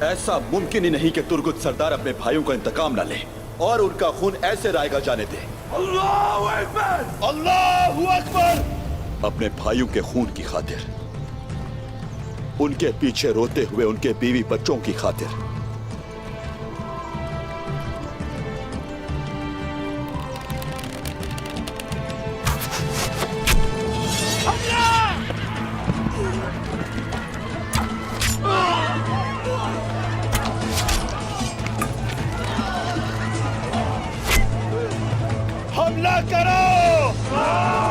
ऐसा मुमकिन ही नहीं कि तुर्गुत सरदार अपने भाइयों का इंतकाम न ले और उनका खून ऐसे रायगा जाने दे। अल्लाहू अकबर! अल्लाहू अकबर! अपने भाइयों के खून की खातिर, उनके पीछे रोते हुए उनके बीवी बच्चों की खातिर, हमला करो!